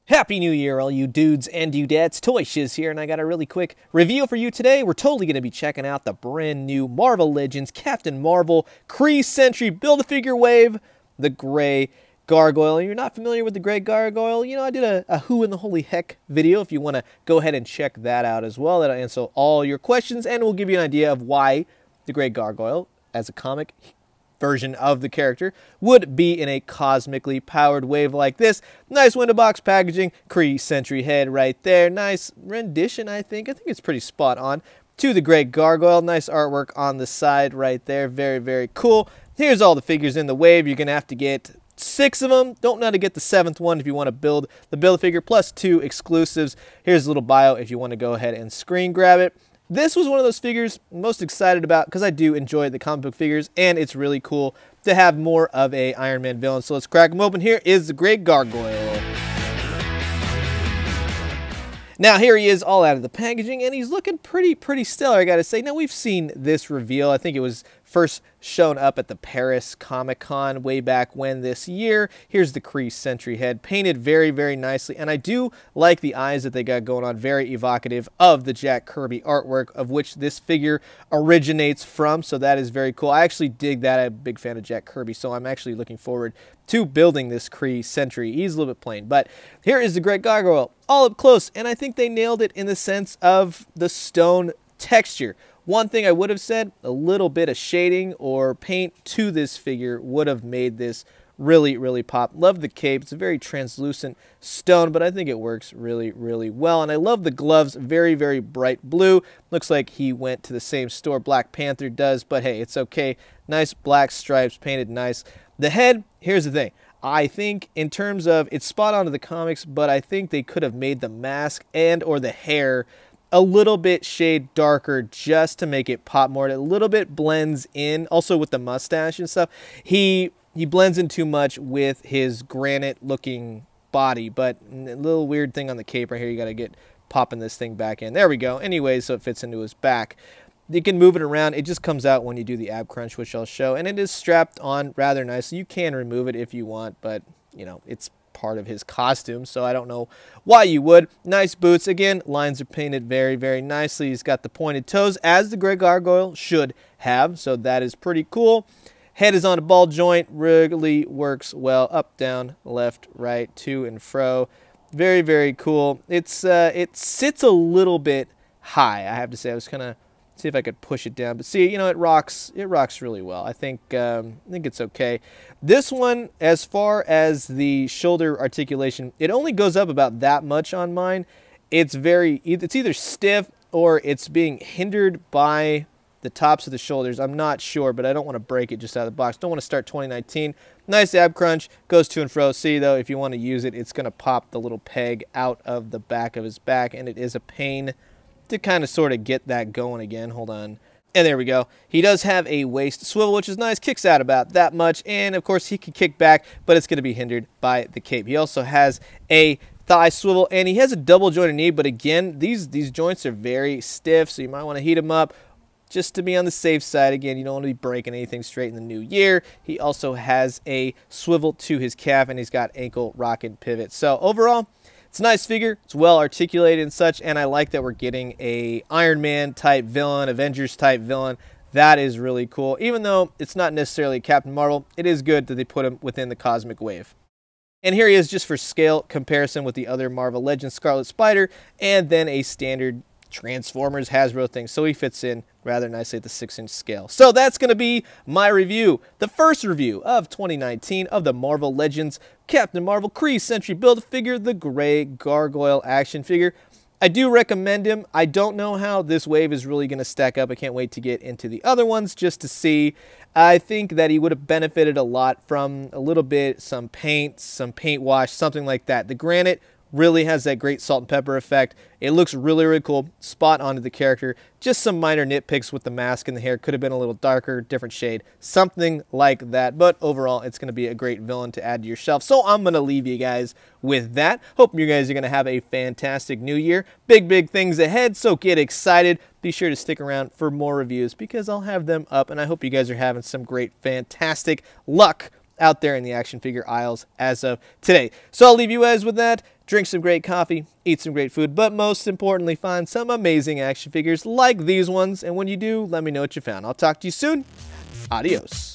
Happy New Year, all you dudes and dudettes. Toy Shiz here, and I got a really quick review for you today. We're totally going to be checking out the brand new Marvel Legends Captain Marvel Kree Sentry Build-A-Figure Wave, the Grey Gargoyle. And you're not familiar with the Grey Gargoyle, you know, I did a Who in the Holy Heck video. If you want to go ahead and check that out as well, that'll answer all your questions, and we'll give you an idea of why the Grey Gargoyle, as a comic version of the character, would be in a cosmically powered wave like this. Nice window box packaging, Kree Sentry head right there. Nice rendition, I think. I think it's pretty spot on to the Grey Gargoyle. Nice artwork on the side right there. Very, very cool. Here's all the figures in the wave. You're going to have to get 6 of them. Don't know how to get the 7th one if you want to build the Build-A-Figure, plus 2 exclusives. Here's a little bio if you want to go ahead and screen grab it. This was one of those figures I'm most excited about because I do enjoy the comic book figures, and it's really cool to have more of a Iron Man villain. So let's crack them open. Here is the Grey Gargoyle. Now here he is all out of the packaging, and he's looking pretty stellar, I gotta say. Now we've seen this reveal. I think it was first shown up at the Paris Comic-Con way back when this year. Here's the Kree Sentry head, painted very nicely, and I do like the eyes that they got going on, very evocative of the Jack Kirby artwork, of which this figure originates from, so that is very cool. I actually dig that. I'm a big fan of Jack Kirby, so I'm actually looking forward to building this Kree Sentry. He's a little bit plain, but here is the Grey Gargoyle, all up close, and I think they nailed it in the sense of the stone texture. One thing I would have said, a little bit of shading or paint to this figure would have made this really pop. Love the cape. It's a very translucent stone, but I think it works really well. And I love the gloves, very bright blue. Looks like he went to the same store Black Panther does, but hey, it's okay. Nice black stripes, painted nice. The head, here's the thing. I think in terms of, it's spot on to the comics, but I think they could have made the mask and or the hair a little bit shade darker just to make it pop more. It a little bit blends in, also with the mustache and stuff. He blends in too much with his granite-looking body, but a little weird thing on the cape right here. You got to get popping this thing back in. There we go. Anyway, so it fits into his back. You can move it around. It just comes out when you do the ab crunch, which I'll show, and it is strapped on rather nicely. You can remove it if you want, but, you know, it's part of his costume, so I don't know why you would. Nice boots. Again, lines are painted very nicely. He's got the pointed toes, as the Grey Gargoyle should have, so that is pretty cool. Head is on a ball joint. Really works well. Up, down, left, right, to and fro. Very cool. It sits a little bit high, I have to say. I was kind of see if I could push it down, but see, you know, it rocks really well. I think it's okay. This one, as far as the shoulder articulation, it only goes up about that much on mine. It's either stiff or it's being hindered by the tops of the shoulders. I'm not sure, but I don't want to break it just out of the box. Don't want to start 2019. Nice ab crunch, goes to and fro. See, though, if you want to use it, it's going to pop the little peg out of the back of his back, and it is a pain to kind of sort of get that going again. Hold on. And there we go. He does have a waist swivel, which is nice. Kicks out about that much. And, of course, he can kick back, but it's going to be hindered by the cape. He also has a thigh swivel, and he has a double jointed knee. But, again, these joints are very stiff, so you might want to heat them up just to be on the safe side. Again, you don't want to be breaking anything straight in the new year. He also has a swivel to his calf, and he's got ankle rocket pivot. So, overall, it's a nice figure. It's well articulated and such, and I like that we're getting a Iron Man type villain, Avengers type villain. That is really cool. Even though it's not necessarily Captain Marvel, it is good that they put him within the cosmic wave. And here he is just for scale comparison with the other Marvel Legends Scarlet Spider, and then a standard Transformers Hasbro thing, so he fits in rather nicely at the 6-inch scale. So that's going to be my review, the first review of 2019 of the Marvel Legends Captain Marvel Kree Sentry Build-A-Figure, the Grey Gargoyle action figure. I do recommend him. I don't know how this wave is really going to stack up. I can't wait to get into the other ones just to see. I think that he would have benefited a lot from a little bit, some paint wash, something like that. The granite really has that great salt and pepper effect. It looks really cool, spot on to the character. Just some minor nitpicks with the mask and the hair. Could have been a little darker, different shade, something like that. But overall, it's going to be a great villain to add to your shelf. So I'm going to leave you guys with that. Hope you guys are going to have a fantastic new year. Big things ahead, so get excited. Be sure to stick around for more reviews because I'll have them up, and I hope you guys are having some great, fantastic luck out there in the action figure aisles as of today. So I'll leave you guys with that. Drink some great coffee, eat some great food, but most importantly, find some amazing action figures like these ones. And when you do, let me know what you found. I'll talk to you soon. Adios.